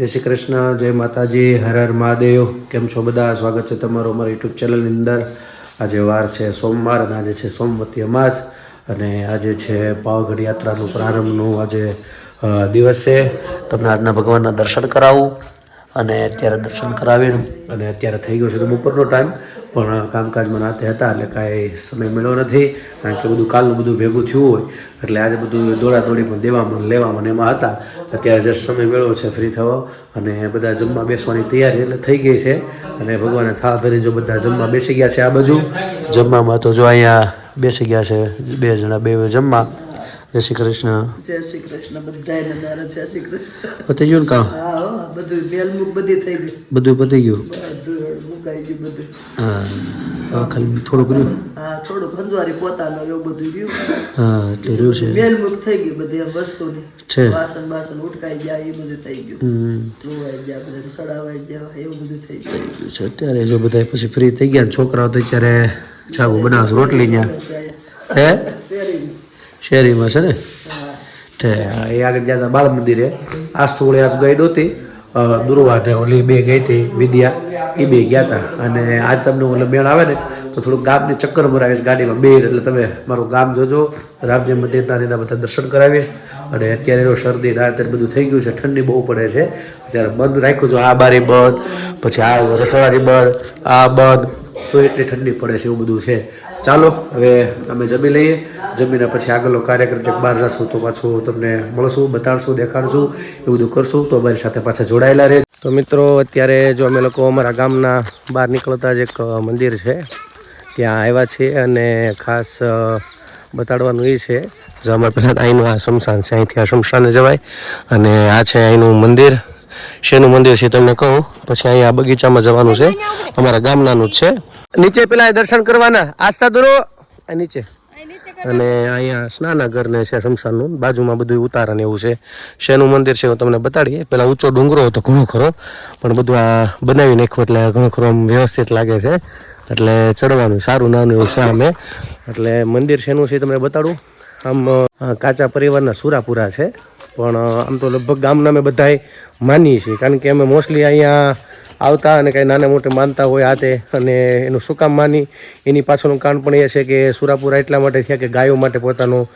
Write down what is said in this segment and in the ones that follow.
જય શ્રી કૃષ્ણ, જય માતાજી, હર હર મહાદેવ. કેમ છો બધા? સ્વાગત છે તમારું અમારા યુટ્યુબ ચેનલની અંદર. આજે વાર છે સોમવાર અને આજે છે સોમવતી અમાસ અને આજે છે પાવાગઢ યાત્રાનું પ્રારંભનું આજે દિવસ છે. તમને આજના ભગવાનના દર્શન કરાવું અને અત્યારે દર્શન કરાવીને અને અત્યારે થઈ ગયો છે તો બપોરનો ટાઈમ, પણ કામકાજમાં નાતે હતા એટલે કાંઈ સમય મળ્યો નથી, કારણ કે બધું કાલનું બધું ભેગું થયું હોય એટલે આજે બધું દોડાદોડી પણ દેવામાં લેવામાં એમાં હતા. અત્યારે જસ્ટ સમય મેળવ્યો છે ફ્રી થવો અને બધા જમવા બેસવાની તૈયારી એટલે થઈ ગઈ છે અને ભગવાને થાળ ધરી જો બધા જમવા બેસી ગયા છે. આ બાજુ જમવામાં તો જો અહીંયા બેસી ગયા છે 2 જણા, 2 જમવા. જય શ્રી કૃષ્ણ. જય શ્રી કૃષ્ણ. બધાને મારા જય શ્રી કૃષ્ણ. પતી ગયું ને કામ? હા, બધું મેલમુખ બધી થઈ ગઈ. બધું પતી ગયું? બધું મુકાઈ ગયું બધું. હા, ખાલી થોડુંક રહ્યું. હા, થોડુંક હંજવારી પોતાનો એવું બધું રહ્યું. હા, એટલે રહ્યું છે. મેલમુખ થઈ ગઈ બધી એમ વસ્તુની છે. વાસણ ઉટકાઈ ગયા એ બધું થઈ ગયું. ધોવાઈ ગયા, બધા સડાવાઈ ગયા, એવું બધું થઈ ગયું છે. અત્યારે જો બધા પછી ફ્રી થઈ ગયા. છોકરાઓ તો અત્યારે છાગું બનાવશે રોટલી ત્યાં હે શેરીમાં છે ને તે એ આગળ ગયા હતા બાળ મંદિરે. આસ્તુ વળી આજ ગઈ નહોતી, દુર્વાઢે ઓલી 2 ગઈ હતી વિદ્યા, એ 2 ગયા હતા. અને આજ તમને ઓલે મેળ આવે ને તો થોડુંક ગામની ચક્કર મરાવીશ ગાડીમાં 2, એટલે તમે મારું ગામ જોજો. રામજી મંદિરના એના બધા દર્શન કરાવીશ. અને અત્યારે એનો શરદી અત્યારે બધું થઈ ગયું છે, ઠંડી બહુ પડે છે અત્યારે. બંધ રાખ્યું છે આ બારી બંધ, પછી આ રસોડાની બંધ, આ બંધ, તો એટલી ઠંડી પડે છે એવું બધું છે. ચાલો હવે અમે જમી લઈએ, જમીને પછી આગળનો કાર્યક્રમ છે બહાર જશું તો પાછું તમને મળશું, બતાડશું, દેખાડશું, એવું બધું કરશું. તો અમારી સાથે પાછા જોડાયેલા રહે. તો મિત્રો અત્યારે જો અમે લોકો અમારા ગામના બહાર નીકળતા જ એક મંદિર છે ત્યાં આવ્યા છીએ અને ખાસ બતાડવાનું એ છે જો અમારે પહેલાં અહીંનું આ શમશાન છે, અહીંથી આ શમશાને જવાય અને આ છે અહીંનું મંદિર. શેનું મંદિર છે તમને કહું, પછી અહીંયા બગીચામાં જવાનું છે, અમારા ગામનાનું જ છે. નીચે પેલા દર્શન કરવાના આસ્થા દોરો નીચે, અને અહીંયા સ્નાનાગર ને છે શમશાનનું, બાજુમાં બધું ઉતારા ને એવું છે. શેનું મંદિર છે હું તમને બતાડીએ. પેલા ઊંચો ડુંગરો હતો ઘણો ખરો, પણ બધું આ બનાવી નાખ્યું એટલે ઘણો ખરો વ્યવસ્થિત લાગે છે, એટલે ચડવાનું સારું નાનું એવું છે અમે. એટલે મંદિર શેનું છે તમને બતાડું. આમ કાચા પરિવારના સુરાપુરા છે, પણ આમ તો લગભગ ગામના અમે બધાય માનીએ છીએ, કારણ કે અમે મોસ્ટલી અહીંયા આવતા અને કંઈ નાના મોટે માનતા હોય આ તે. અને એનું શું કામ માની એની પાછળનું કારણ પણ એ છે કે સુરાપુરા એટલા માટે થયા કે ગાયો માટે પોતાનું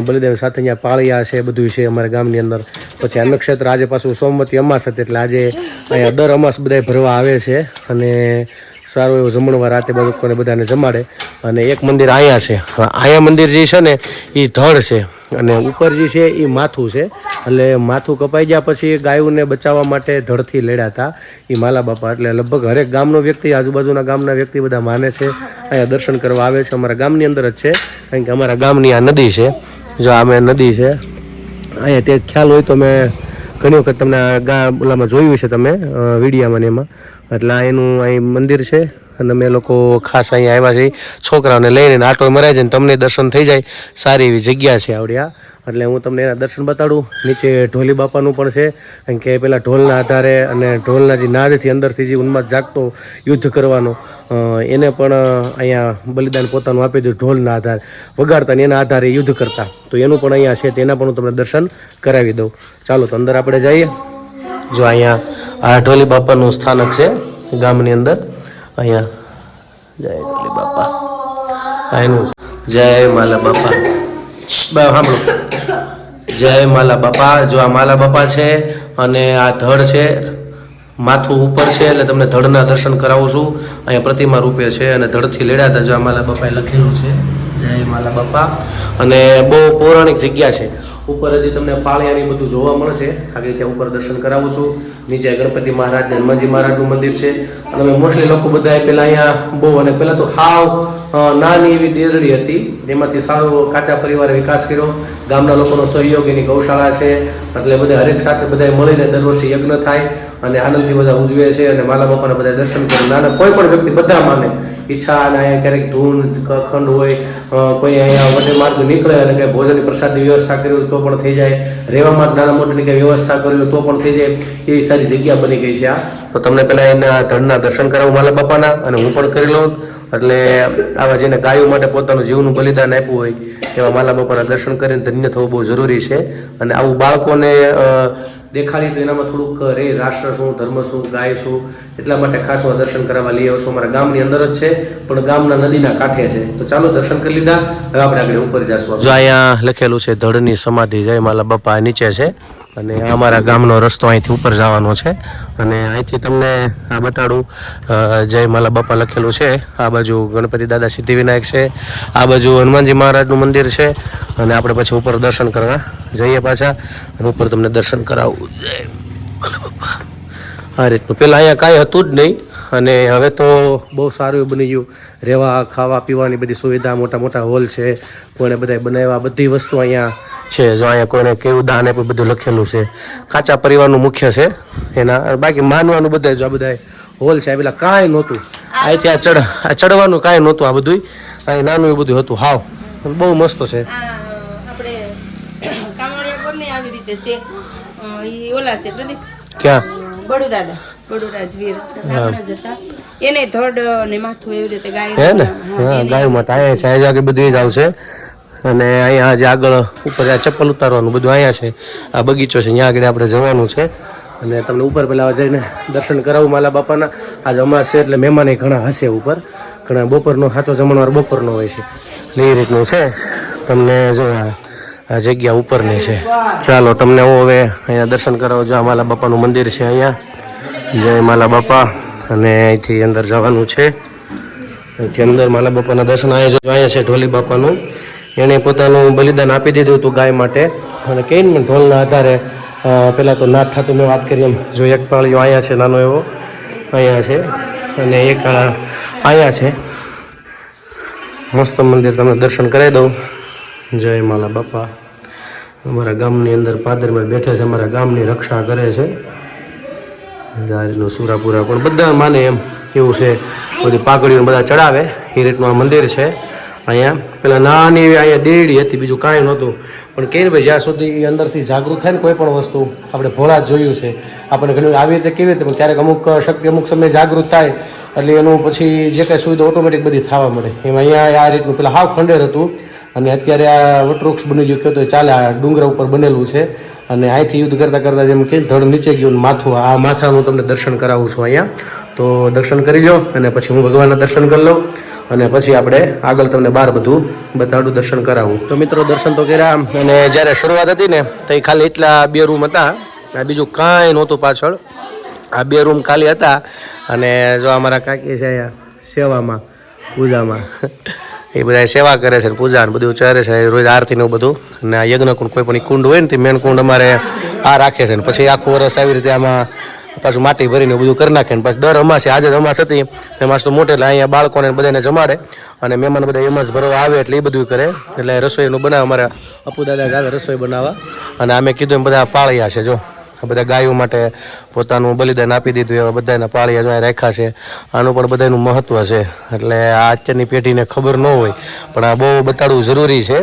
બલિદાન સાથે અહીંયા પાળ્યા છે, બધું છે અમારા ગામની અંદર. પછી આ નક્ષત્ર આજે પાછું સોમવતી અમાસ હતી એટલે આજે અહીંયા દર અમાસ બધા ભરવા આવે છે અને સારું એવું જમણવાર રાતે બાળકોને બધાને જમાડે. અને એક મંદિર અહીંયા છે, અહીંયા મંદિર જે છે ને એ ધડ છે અને ઉપર જે છે એ માથું છે. એટલે માથું કપાઈ ગયા પછી ગાયોને બચાવવા માટે ધડથી લડ્યા હતા એ માલા બાપા. એટલે લગભગ હરેક ગામનો વ્યક્તિ, આજુબાજુના ગામના વ્યક્તિ બધા માને છે, અહીંયા દર્શન કરવા આવે છે. અમારા ગામની અંદર જ છે, કારણ કે અમારા ગામની આ નદી છે, જો આમે નદી છે અહીંયા. તે ખ્યાલ હોય તો મેં ઘણી વખત તમને ઓલામાં જોયું છે તમે વિડીયામાં ને એમાં. એટલે એનું અહીં મંદિર છે અને અમે લોકો ખાસ અહીંયા આવ્યા છીએ છોકરાઓને લઈને. આટો મરાય જાય ને તમને દર્શન થઈ જાય, સારી એવી જગ્યા છે આવડ્યા. એટલે હું તમને એના દર્શન બતાડું. નીચે ઢોલી બાપાનું પણ છે, કારણ કે પેલા ઢોલના આધારે અને ઢોલના જે નાદથી અંદરથી જે ઉન્માદ જાગતો યુદ્ધ કરવાનો, એને પણ અહીંયા બલિદાન પોતાનું આપી દીધું. ઢોલના આધારે વગાડતા ને એના આધારે યુદ્ધ કરતા, તો એનું પણ અહીંયા છે, તેના પણ હું તમને દર્શન કરાવી દઉં. ચાલો તો અંદર આપણે જઈએ. જો અહીંયા આ ઢોલી બાપાનું સ્થાનક છે ગામની અંદર. અહીંયા જય ઢોલી બાપા, એનું જય માલા બાપા. સાંભળો, જય માલા બાપા. જો આ માલા બાપા છે અને આ ધડ છે, માથું ઉપર છે, એટલે તમને ધડના દર્શન કરાવું છું. અહીંયા પ્રતિમા રૂપે છે અને ધડથી લેડ્યા હતા. જો આ માલા બાપાએ લખેલું છે જય માલા બાપા. અને બહુ પૌરાણિક જગ્યા છે. ઉપર હજી તમને પાળિયાની બધું જોવા મળશે. આગળ ત્યાં ઉપર દર્શન કરાવું છું. નીચે ગણપતિ મહારાજ ને હનુમાનજી મહારાજનું મંદિર છે. અને અમે મોસ્ટલી લોકો બધા પહેલાં અહીંયા બહુ, અને પહેલાં તો હાવ નાની એવી દેરડી હતી, જેમાંથી સારો કાચા પરિવારે વિકાસ કર્યો. ગામના લોકોનો સહયોગ, એની ગૌશાળા છે, એટલે બધા હરેક સાથે બધા મળીને દર વર્ષે યજ્ઞ થાય અને આનંદથી બધા ઉજવે છે અને માલા બાપાના બધા દર્શન કરે. નાના કોઈ પણ વ્યક્તિ બધા માને ઈચ્છા. અને અહીંયા ક્યારેક ધૂન ખંડ હોય, કોઈ અહીંયા વડે માર્ગ નીકળે અને કંઈ ભોજનની પ્રસાદની વ્યવસ્થા કરી હોય તો પણ થઈ જાય, રહેવામાં નાના મોટાની કંઈ વ્યવસ્થા કરી હોય તો પણ થઈ જાય, એવી સારી જગ્યા બની ગઈ છે આ. તો તમને પહેલાં એના ધડના દર્શન કરાવું માલા બાપાના, અને હું પણ કરી લઉં. એટલે આવા જેને ગાયો માટે પોતાનું જીવનું બલિદાન આપ્યું હોય એવા માલા બાપાના દર્શન કરીને ધન્ય થવું બહુ જરૂરી છે. અને આવું બાળકોને દેખાડી તો એનામાં થોડુંક રે રાષ્ટ્ર શું ધર્મ શું ગાય શું એટલા માટે ખાસ હું દર્શન કરવા લઈ આવું છું. અમારા ગામની અંદર જ છે પણ ગામના નદીના કાંઠે છે. તો ચાલો દર્શન કરી લીધા, હવે આપણે આગળ ઉપર જઈશું. જો અહીંયા લખેલું છે ધડની સમાધિ જય માલા બાપા નીચે છે અને અમારા ગામનો રસ્તો અહીંથી ઉપર જવાનો છે અને અહીંથી તમને આ બતાડું જય માલા બાપા લખેલું છે. આ બાજુ ગણપતિ દાદા સિદ્ધિવિનાયક છે, આ બાજુ હનુમાનજી મહારાજનું મંદિર છે અને આપણે પછી ઉપર દર્શન કરવા જઈએ પાછા અને ઉપર તમને દર્શન કરાવું. જય માલા બાપા. આ રીતનું પહેલાં અહીંયા કાંઈ હતું જ નહીં અને હવે તો બહુ સારું એવું બની ગયું. રહેવા ખાવા પીવાની બધી સુવિધા, મોટા મોટા હોલ છે, કોઈને બધા બનાવ્યા, બધી વસ્તુ અહીંયા છે. જો અહીંયા કોઈને કેવું દાન આપ્યું બધું લખેલું છે. કાચા પરિવારનું મુખ્ય છે એના, બાકી માનવાનું બધા જો આ બધા હોલ છે. આ પેલા કાંઈ નહોતું, અહીંથી આ ચડવાનું કાંઈ નહોતું. આ બધું અહીં નાનું એવું બધું હતું. હાવ બહુ મસ્ત છે. આપણે કામળિયા કોને આવી રીતે છે ઈ ઓલા છે પ્રદીપ ક્યાં બડુ દાદા બડુ રાજવીર રાવણ જ હતા. એને ધડ ને માથું એવી રીતે ગાય હે ને? હા, ગાય માટે અહીંયા છે. અહીંયા આગળ બધું જ આવશે અને અહીંયા જે આગળ ઉપર આ ચપ્પલ ઉતારવાનું બધું અહીંયા છે. આ બગીચો છે, ત્યાં આગળ આપણે જવાનું છે અને તમને ઉપર પહેલાં જઈને દર્શન કરાવું માલા બાપાના. આજે અમાસ છે એટલે મહેમાન ઘણા હશે ઉપર, ઘણા બપોરનો સાચો જમણવાર બપોરનો હોય છે એટલે એ રીતનું છે. તમને જો આ જગ્યા ઉપરની છે. ચાલો તમને હું હવે અહીંયા દર્શન કરાવું. જો આ માલા બાપાનું મંદિર છે અહીંયા, જય માલા બાપા. અને અહીંથી અંદર જવાનું છે. અહીંથી અંદર માલા બાપાના દર્શન. અહીંયા છે ઢોલી બાપાનું. એણે પોતાનું બલિદાન આપી દીધું હતું ગાય માટે અને કહીને પણ ઢોલના આધારે પહેલાં તો નાથ થતું મેં વાત કરી એમ. જો એક પાળીઓ અહીંયા છે નાનો એવો, અહીંયા છે અને એક અહીંયા છે. મસ્ત મંદિર, તમને દર્શન કરાવી દઉં. જય માલા બાપા. અમારા ગામની અંદર પાદરમાં બેઠે છે, અમારા ગામની રક્ષા કરે છે. જારીનું સુરાપુરા પણ બધા માને એમ એવું છે. બધી પાઘડીઓ બધા ચડાવે એ રીતનું આ મંદિર છે. અહીંયા પેલા નાની એવી અહીંયા દેરડી હતી, બીજું કાંઈ નહોતું. પણ કે ભાઈ જ્યાં સુધી અંદરથી જાગૃત થાય ને કોઈ પણ વસ્તુ, આપણે ભોળા જ જોયું છે. આપણને ઘણી આવી રીતે કેવી રીતે પણ ક્યારેક અમુક શક્તિ અમુક સમય જાગૃત થાય એટલે એનું પછી જે કાંઈ સુવિધા ઓટોમેટિક બધી થવા મળે. એમાં અહીંયા આ રીતનું પેલા હાવ ખંડેર હતું અને અત્યારે આ વટવૃક્ષ બની ગયું. કહો તો ચાલે, આ ડુંગરા ઉપર બનેલું છે અને અહીંથી યુદ્ધ કરતાં કરતાં જેમ કે ધડ નીચે ગયું માથું, આ માથાનું તમને દર્શન કરાવું છું અહીંયા. તો દર્શન કરી લો અને પછી હું ભગવાનના દર્શન કરી લઉં અને પછી આપણે આગળ તમને બહાર બધું બતાડું, દર્શન કરાવું. તો મિત્રો દર્શન તો કર્યા અને જ્યારે શરૂઆત હતી ને તો એ ખાલી એટલા 2 રૂમ હતા, આ બીજું કાંઈ નહોતું પાછળ. આ 2 રૂમ ખાલી હતા અને જો અમારા કાકી છે અહીંયા સેવામાં, પૂજામાં એ બધા સેવા કરે છે, પૂજા બધું ચરે છે, રોજ આરતી ને બધું. અને આ યજ્ઞ કુંડ, કોઈ પણ કુંડ હોય ને તે મેન કુંડ અમારે આ રાખે છે ને પછી આખું વર્ષ આવી રીતે આમાં પાછું માટી ભરીને બધું કરી નાખે ને પછી દર અમાસે, આજે જ અમાસ હતી એમાં તો મોટે એટલે અહીંયા બાળકોને બધાને જમાડે અને મહેમાન બધા એમાં જ ભરવા આવે એટલે એ બધું કરે. એટલે રસોઈનું બનાવે, અમારા અપુ દાદા જ આવે રસોઈ બનાવવા. અને અમે કીધું એમ બધા પાળિયા છે. જો આ બધા ગાયો માટે પોતાનું બલિદાન આપી દીધું એવા બધાના પાળિયા જો રાખ્યા છે. આનું પણ બધાનું મહત્ત્વ છે. એટલે આ અત્યારની પેઢીને ખબર ન હોય પણ આ બહુ બતાડવું જરૂરી છે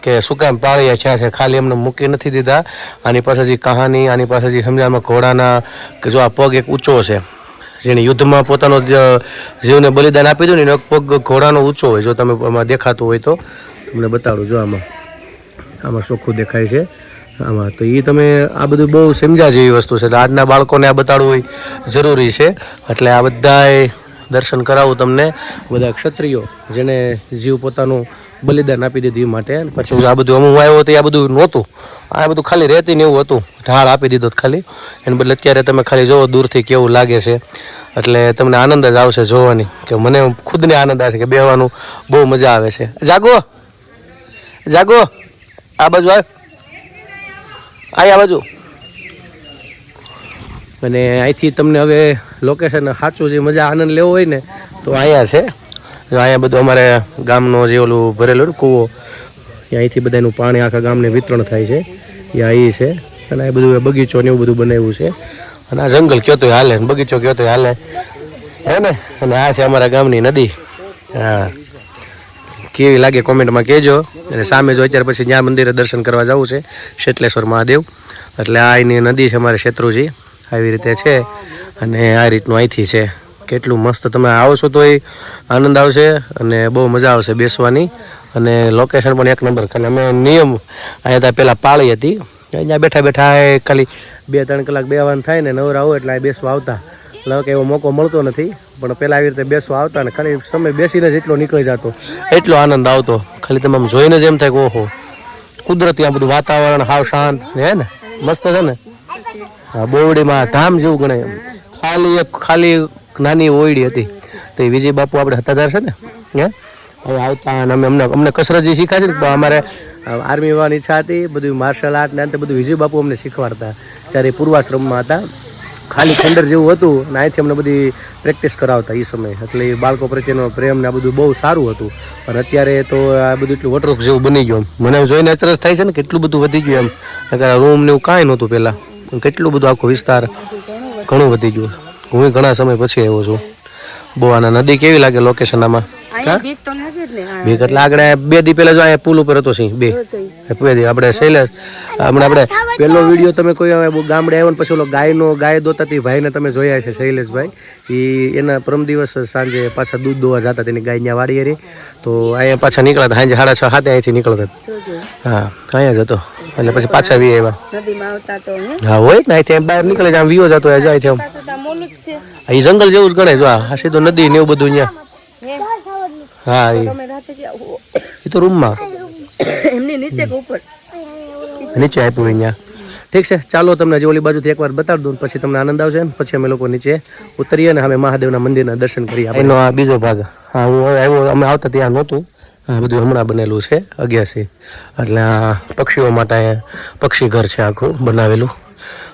કે શું કામ પાળિયા છે. ખાલી એમને મૂકી નથી દીધા. આની પાસે જે કહાની, આની પાસે જે સમજામાં ઘોડાના કે જો આ પગ એક ઊંચો છે, જેને યુદ્ધમાં પોતાનો જીવને બલિદાન આપી દીધું ને, એક પગ ઘોડાનો ઊંચો હોય. જો તમે આમાં દેખાતું હોય તો તમને બતાડું. જો આમાં ચોખ્ખું દેખાય છે આમાં. તો એ તમે આ બધું બહુ સમજ્યા જેવી વસ્તુ છે. આજના બાળકોને આ બતાડવું જરૂરી છે. એટલે આ બધાએ દર્શન કરાવું તમને, બધા ક્ષત્રિયો જેને જીવ પોતાનું બલિદાન આપી દીધું એ માટે. પછી આ બધું અમુક આવ્યો તો આ બધું નહોતું, આ બધું ખાલી રહેતી ને એવું હતું, ઢાળ આપી દીધો ખાલી. એને બદલે અત્યારે તમે ખાલી જોવો દૂરથી કેવું લાગે છે. એટલે તમને આનંદ જ આવશે જોવાની, કે મને ખુદને આનંદ આવે છે કે બેહવાનું બહુ મજા આવે છે. જાગો જાગો, આ બાજુ આવે, આ બાજુ. અને અહીંથી તમને હવે લોકેશન સાચું જે મજા આનંદ લેવો હોય ને તો અહીંયા છે. જો અહીંયા બધું અમારે ગામનો જે ઓલું ભરેલું ને કૂવો, અહીંથી બધાનું પાણી આખા ગામને વિતરણ થાય છે. એ અહીં છે અને આ બધું બગીચો ને એવું બધું બનાવ્યું છે. અને આ જંગલ કયો તોય હાલે, બગીચો કયો તોય હાલે, હે ને. અને આ છે અમારા ગામની નદી. હા, કેવી લાગે કોમેન્ટમાં કહેજો. અને સામે જો અત્યારે પછી ત્યાં મંદિરે દર્શન કરવા જવું છે, શેતલેશ્વર મહાદેવ. એટલે આ એની નદી છે અમારે શેત્રુજી, આવી રીતે છે. અને આ રીતનું અહીંથી છે. કેટલું મસ્ત, તમે આવો છો તો એ આનંદ આવશે અને બહુ મજા આવશે બેસવાની. અને લોકેશન પણ એક નંબર. ખાલી અમે નિયમ અહીંયા ત્યાં પહેલાં પાળી હતી, અહીંયા બેઠા બેઠા ખાલી 2-3 કલાક બેવાનું થાય ને નવરા હોય એટલે આ બેસવા આવતા. એટલે કે એવો મોકો મળતો નથી, પણ પહેલાં આવી રીતે બેસવા આવતા ને ખાલી સમય બેસીને જ એટલો નીકળી જતો, એટલો આનંદ આવતો. ખાલી તમે આમ જોઈને જ એમ થાય કે ઓહો, કુદરતી આ બધું વાતાવરણ હાવ શાંત હે ને, મસ્ત છે ને. હા, બોવડીમાં ધામ જેવું ગણાય. ખાલી નાની ઓયડી હતી તો એ વિજય બાપુ આપણે હતાદાર છે ને, હે હવે આવતા અને અમને કસરત જે શીખાય છે ને, અમારે આર્મી હોવાની ઈચ્છા હતી, બધું માર્શલ આર્ટ ને અંતે બધું વિજય બાપુ અમને શીખવાડતા. ત્યારે પૂર્વાશ્રમમાં હતા, ખાલી ખંડર જેવું હતું ને અહીંથી અમને બધી પ્રેક્ટિસ કરાવતા એ સમયે. એટલે એ બાળકો પ્રત્યેનો પ્રેમ ને આ બધું બહુ સારું હતું. પણ અત્યારે તો આ બધું એટલું વોટરપ્રૂફ જેવું બની ગયું. મને જોઈને અચરજ થાય છે ને કેટલું બધું વધી ગયું એમ. રૂમ ને એવું કાંઈ નહોતું પહેલાં, કેટલું બધું આખો વિસ્તાર ઘણું વધી ગયું. હું ઘણા સમય પછી આવ્યો છું. બહુ આના નદી કેવી લાગે લોકેશન આમાં? બીક એટલે આગળ 2 દી પહેલા જો અહીંયા પુલ ઉપર હતો સિંહ, 2 દી આપણે શૈલેષ હમણાં આપણે પહેલો વિડીયો તમે કોઈ ગામડે આવ્યો ને પછી ઓલો ગાય દોતાતી ભાઈને તમે જોયા છે, શૈલેષભાઈ. એ એના પરમ દિવસ સાંજે પાછા દૂધ દોવા જતા તેની ગાય ત્યાં વાડી એરી. તો અહીંયા પાછા નીકળતા સાંજે 6:30 અહીંથી નીકળતા. હા, અહીંયા જ હતો. એટલે પછી પાછા વી આવ્યા. હા હોય ને, અહીંથી બહાર નીકળે આમ વિયો જતો જાય છે. એ જંગલ જેવું જ ગણાય. જો આ સીધું નદી ને એવું બધું અહીંયા. હા, એ તો રૂમમાં નીચે આપ્યું અહીંયા. ઠીક છે, ચાલો તમને જે ઓલી બાજુથી એકવાર બતાવી દઉં, પછી તમને આનંદ આવશે ને પછી અમે લોકો નીચે ઉતરીએ ને અમે મહાદેવના મંદિરના દર્શન કરીએ. એનો આ બીજો ભાગ. હા, હું આવ્યો, અમે આવતા ત્યાં નહોતું. આ બધું હમણાં બનેલું છે 81. એટલે આ પક્ષીઓ માટે પક્ષી ઘર છે આખું બનાવેલું,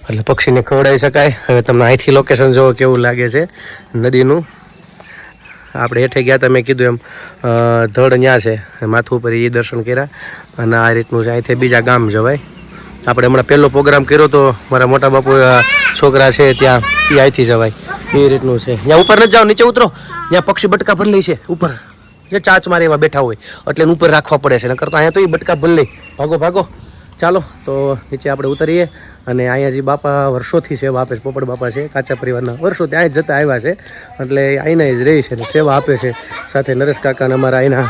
એટલે પક્ષીને ખવડાવી શકાય. હવે તમને અહીંથી લોકેશન જોવો કેવું લાગે છે નદીનું. આપણે હેઠે ગયા હતા, મેં કીધું એમ ધડ ત્યાં છે માથું ઉપર, એ દર્શન કર્યા. અને આ રીતનું છે. અહીંથી બીજા ગામ જવાય. આપણે હમણાં પહેલો પ્રોગ્રામ કર્યો તો મારા મોટા બાપુ છોકરા છે ત્યાં, એ અહીંથી જવાય. એ રીતનું છે. ત્યાં ઉપર નથી જાઓ, નીચે ઉતરો. ત્યાં પક્ષી બટકા ભરી લે છે ઉપર, જે ચાચ મારે એવા બેઠા હોય એટલે ઉપર રાખવા પડે છે. નકર તો અહીંયા તો એ બટકા ભરી લે. ભાગો. ચાલો તો નીચે આપણે ઉતરીએ. અને અહીંયા જે બાપા વર્ષોથી સેવા આપે છે, પોપટ બાપા છે, કાચા પરિવારના વર્ષોથી અહીં જતા આવ્યા છે, એટલે અહીંના જ રહે છે ને સેવા આપે છે. સાથે નરેશ કાકાને અમારા અહીંના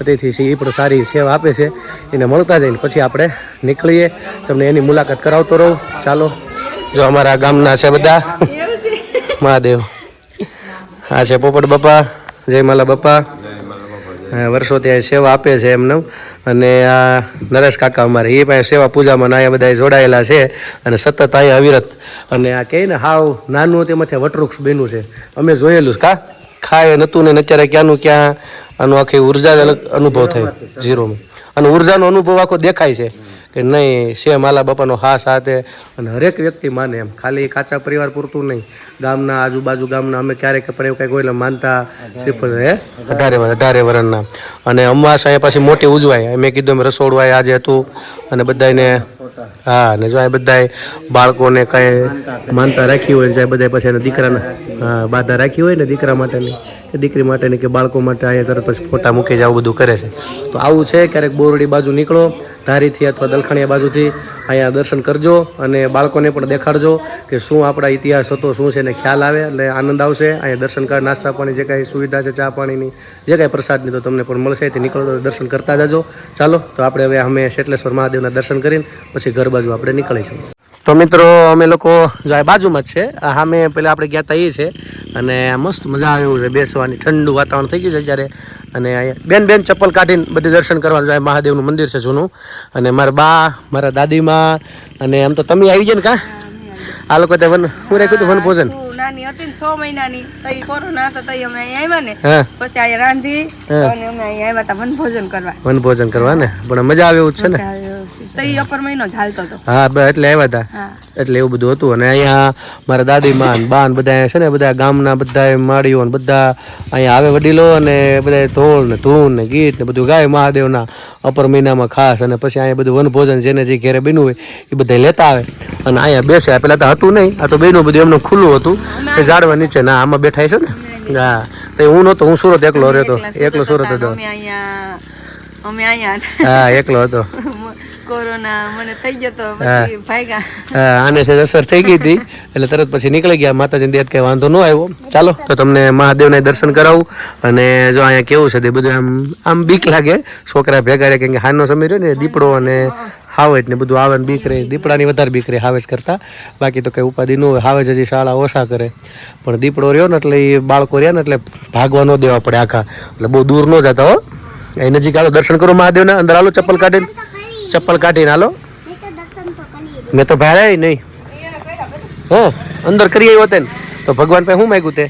અતિથિ છે, એ પણ સારી સેવા આપે છે. એને મળતા જઈને પછી આપણે નીકળીએ, તમને એની મુલાકાત કરાવતો રહું. ચાલો, જો અમારા ગામના છે બધા મહાદેવ. આ છે પોપટ બાપા, જય માલા બાપા. વર્ષોથી અહીં સેવા આપે છે એમને. અને આ નરેશ કાકા અમારે એ પાસે સેવા પૂજામાં અહીંયા બધા જોડાયેલા છે અને સતત અહીંયા અવિરત. અને આ કહે ને હાવ નાનું તેમાંથી વટવૃક્ષ બન્યું છે. અમે જોયેલું કા ખાય નહોતું ને અત્યારે ક્યાંનું ક્યાં આનું આખી ઉર્જા અલગ અનુભવ થાય ઝીરોમાં. અને ઉર્જાનો અનુભવ આખો દેખાય છે કે નહીં છે માલા બાપાનો હા સાથે. અને હરેક વ્યક્તિ માને એમ, ખાલી કાચા પરિવાર પૂરતું નહીં, ગામના આજુબાજુ ગામના અમે ક્યારેક પણ એવું કંઈક હોય માનતા શ્રીફળ હે 18 વર્ષના. અને અમાસ અહીંયા પાછી મોટી ઉજવાય. મેં કીધું એમ રસોડું આજે હતું અને બધાને. હા, ને જો આ બધા બાળકોને કાંઈ માનતા રાખી હોય ને બધા પછી એના દીકરાને બાધા રાખી હોય ને દીકરા માટેની કે દીકરી માટેની કે બાળકો માટે અહીંયા તરત પછી ફોટા મૂકી જાય, આવું બધું કરે છે. તો આવું છે, ક્યારેક બોરડી બાજુ નીકળો, ધારીથી અથવા દલખાણીયા બાજુથી અહીંયા દર્શન કરજો અને બાળકોને પણ દેખાડજો કે શું આપણા ઇતિહાસ હતો, શું છે ને ખ્યાલ આવે. એટલે આનંદ આવશે. અહીંયા દર્શન કર, નાસ્તા પાણી જે કાંઈ સુવિધા છે, ચા પાણીની જે કાંઈ પ્રસાદની તો તમને પણ મળશે. તે નીકળો તો દર્શન કરતા જજો. ચાલો તો આપણે હવે અમે શેટલેશ્વર મહાદેવના દર્શન કરીને પછી ઘર બાજુ આપણે નીકળીશું. તો મિત્રો અમે લોકો જો આ બાજુમાં જ છે, સામે પહેલાં આપણે ગયા હતા એ છે. અને મસ્ત મજા આવે એવું છે બેસવાની, ઠંડુ વાતાવરણ થઈ ગયું છે અત્યારે. અને અહીંયા બેન ચપ્પલ કાઢીને બધું દર્શન કરવાનું જાય. મહાદેવનું મંદિર છે જૂનું. અને મારા બા, મારા દાદીમાં અને આમ તો તમે આવી જાય ને કા આ લોકો હું રાખ્યું હતું વનભોજન. નાની હતી ને 6 મહિનાની તઈ કોરોના હતો તઈ અમે અહીંયા આવ્યા ને પછી અહીંયા રાંધી અને અમે અહીંયા આવ્યા હતા વનભોજન કરવા ને. પણ મજા આવે એવું જ છે ને, તઈ અપર મહિનો જ હાલતો હતો. હા, એટલે આવ્યા હતા એટલે એવું બધું હતું. અને અહીંયા મારા દાદીમાં બાન બધા છે ને, બધા ગામના બધા માળીઓ ને બધા અહીંયા આવે વડીલો અને બધા ઢોલ ને ધૂન ને ગીત ને બધું ગાય મહાદેવના અપર મહિનામાં ખાસ. અને પછી અહીંયા બધું વનભોજન જેને જે ઘેરે બન્યું હોય એ બધા લેતા આવે અને અહીંયા બેસે. પેલા તો હતું નહીં, આ તો બેનું બધું એમનું ખુલ્લું હતું એ ઝાડવા નીચે. ના આમાં બેઠા છે ને. હા, તો હું નહોતો, હું સુરત એકલો રહેતો, એકલો સુરત હતો. અમે અહીંયા હા, એકલો હતો. કોરોના મને થઈ ગયો તો પછી ભાગ્યા. હા, આને છે અસર થઈ ગઈ હતી એટલે તરત પછી નીકળી ગયા. માતાજીને દેત કઈ વાંધો ન આવ્યો. ચાલો તો તમને મહાદેવના દર્શન કરાવું. અને જો અહીંયા કેવું છે તે બધું આમ બીક લાગે છોકરા ભેગા રહે, કેમ કે હારનો સમય રહ્યો ને દીપડો અને હાવેજ ને બધું આવે ને બીક રહે, દીપડાની વધારે બીક રહે હાવેજ કરતા. બાકી તો કઈ ઉપાધિ ન હોય. હાવેજ હજી શાળા ઓછા કરે, પણ દીપડો રહ્યો ને એટલે એ બાળકો રહ્યા ને એટલે ભાગવા ન દેવા પડે આખા, એટલે બહુ દૂર ન જતા હો. અહીં નજીક હાલો, દર્શન કરો મહાદેવના. અંદર હાલો, ચપ્પલ કાઢીને હાલો. મેં તો ભાડ્યા નહીં. હા, અંદર કરી આવ્યો તે તો ભગવાન પાસે શું માંગ્યું તે?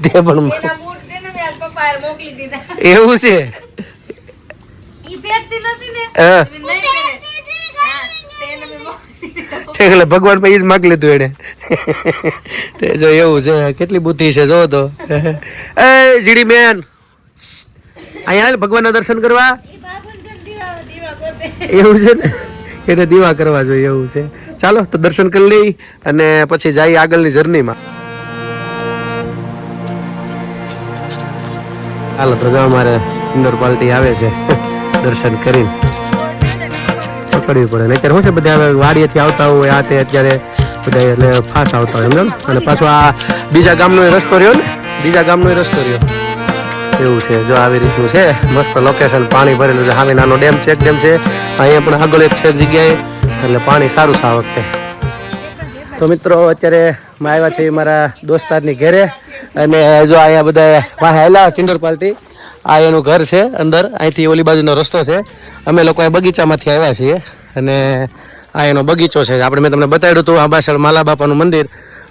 તે પણ એવું છે. એટલે ભગવાન પાસે જ માગી લીધું એને. તે જો એવું છે, કેટલી બુદ્ધિ છે જો તો. એ જીડી બેન અહીંયા ભગવાનના દર્શન કરવા. એવું છે ને, એને દીવા કરવા જોઈએ એવું છે. ચાલો તો દર્શન કરી લઈ અને પછી જઈએ આગળની જર્નીમાં. હાલો તો જો અમારે ઇન્ડોર પાર્ટી આવે છે, દર્શન કરીને પકડવી પડે. અત્યારે શું છે, બધા હવે વાડીએથી આવતા હોય આ તે અત્યારે બધા એટલે ફાસ્ટ આવતા હોય એમ. અને પાછો આ બીજા ગામનો રસ્તો રહ્યો ને, બીજા ગામનો રસ્તો રહ્યો એવું છે. જો આવી રીતનું છે મસ્ત લોકેશન, પાણી ભરેલું છે. સામે નાનો ડેમ છે, ડેમ છે અહીંયા પણ આગળ એક છે જગ્યાએ, એટલે પાણી સારું છે આ વખતે. તો મિત્રો અત્યારે મેં આવ્યા છે મારા દોસ્તારની ઘરે, અને જો અહીંયા બધા પાસે આવેલા કિન્ડર પાર્ટી. આ એનું ઘર છે અંદર, અહીંથી ઓલી બાજુનો રસ્તો છે. અમે લોકો આ બગીચામાંથી આવ્યા છીએ, અને આ એનો બગીચો છે. આપણે મેં તમને બતાવ્યું હતું આ પાછળ માલા બાપાનું મંદિર,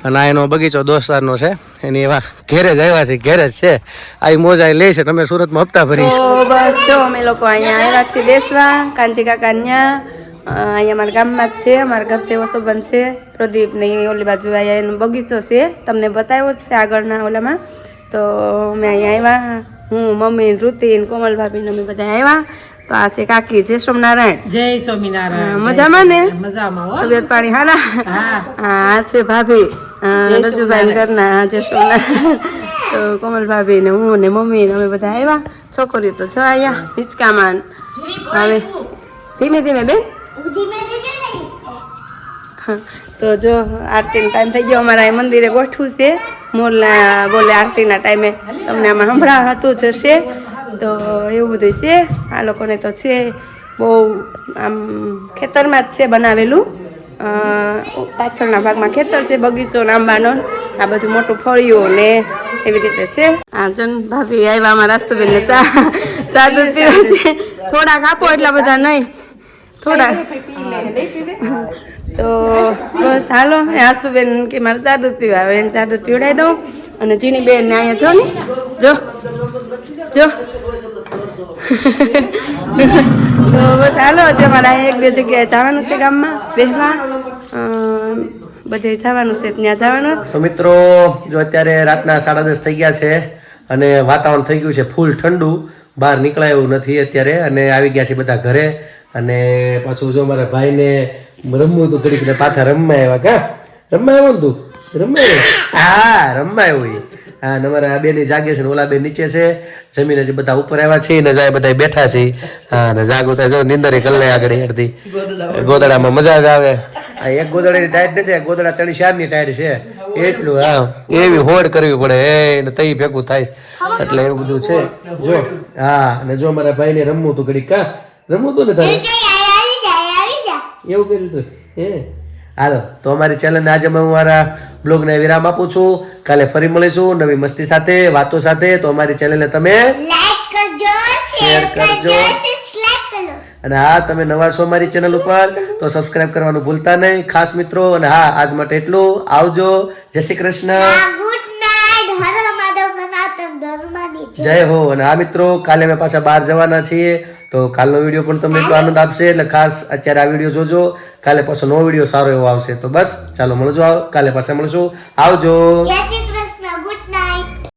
અને આ એનો બગીચો દોસ્તારનો છે. એની એવા ઘેરે જ આવ્યા છે, ઘેરે જ છે. આ મોજા લે છે, તમે સુરતમાં હપ્તા ભરી. બસ જો અમે લોકો અહીંયા આવ્યા છીએ બેસવા કાંચી કાકાન્યા. અહીંયા અમારા ગામમાં જ છે, અમારા ઘર જેવો સંબંધ છે. પ્રદીપ ને ઓલી બાજુ અહીંયા એનો બગીચો છે, તમને બતાવ્યો જ છે આગળના ઓલામાં. તો અમે અહીંયા આવ્યા, હું મમ્મી ઋતિ કોમલ ભાભી ને અમે બધા આવ્યા. તો આ છે કાકી જય સ્વામિનારાયણ. જય સ્વામિનારાયણ. મજામાં ને? મજામાં હો. તબિયત પાણી હારા? હા. આ છે ભાભી રજુભાઈ ઘરના જય સ્વામિનારાયણ. તો કોમલ ભાભી ને હું ને મમ્મી ને અમે બધા આવ્યા. છોકરીઓ તો જો અહીંયા હિંચકામાં. હવે ધીમે ધીમે બેન. તો જો આરતીનો ટાઈમ થઈ ગયો, અમારા મંદિરે ગોઠવું છે. મોરલા બોલે આરતીના ટાઈમે તમને આમાં સંભળાતું જશે. તો એવું બધું છે. આ લોકોને તો છે બહુ આમ ખેતરમાં જ છે બનાવેલું. પાછળના ભાગમાં ખેતર છે, બગીચો આંબાનો, આ બધું મોટું ફળિયું ને એવી રીતે છે. આ જન ભાભી આવ્યા અમારા રાસ્તુબેન ને ચા દૂધ પીવે છે. થોડાક આપો, એટલા બધા નહીં, થોડાક. તો બસ હાલો, આસ્તુબેન કે મારે ચા દૂધ પીવા આવે, એને ચા દૂધ પીવડાવી દઉં. અને જીણી બેન ને અહીંયા જો ને, જો જો. તો બસ હાલો, જે મારે એક બે જગ્યાએ જવાનું છે ગામમાં બેહવા, બધે જવાનું છે, ત્યાં જવાનું. તો મિત્રો જો અત્યારે રાતના 10:30 થઈ ગયા છે, અને વાતાવરણ થઈ ગયું છે ફૂલ ઠંડુ, બહાર નીકળાય એવું નથી અત્યારે. અને આવી ગયા છે બધા ઘરે, અને પાછું જો મારા ભાઈને રમવું હતું ઘડીક, પાછા રમવા આવ્યા. કા રમવા આવ્યો ને તું? રમવા હા, રમવા આવ્યો. હા, અમારા બેની જાગે છે ને ઓલા બે નીચે છે, જમીને જે બધા ઉપર આવ્યા છે ને જાય બધા બેઠા છે. હા, ને જાગું થાય જો નિંદરે કરી લે આગળ હેડતી ગોદડામાં મજા જ આવે. આ એક ગોદડાની ટાઈટ નથી, ગોદડા 3-4ની ટાઈટ છે એટલું. હા, એવી હોડ કરવી પડે એ તઈ ભેગું થાય, એટલે એવું બધું છે જો. હા, અને જો મારા ભાઈને રમવું હતું ઘડીક. કા રમવું હતું ને તારે? એવું કર્યું હતું હે? હાલો તો અમારી ચેનલને આજે હું મારા બ્લોગને વિરામ આપું છું. કાલે ફરી મળીશું નવી મસ્તી સાથે, વાતો સાથે. તો અમારી ચેનલને તમે લાઈક કરજો, શેર કરજો, સબસ્ક્રાઇબ કરો. અને હા, તમે નવા છો અમારી ચેનલ ઉપર તો સબસ્ક્રાઇબ કરવાનું ભૂલતા નહીં ખાસ મિત્રો. અને હા, આજ માટે એટલું. આવજો. જય શ્રી કૃષ્ણ. Good night. હર હર મહાદેવ. સનાતન ધર્મની જય હો. અને હા મિત્રો, કાલે અમે પાછા બહાર જવાના છીએ, તો કાલનો વિડીયો પણ તમને એટલો આનંદ આપશે, એટલે ખાસ અત્યારે આ વિડીયો જોજો. કાલે પાછો નવો વિડીયો સારો એવો આવશે. તો બસ ચાલો મળજો, કાલે પાછા મળશું. આવજો.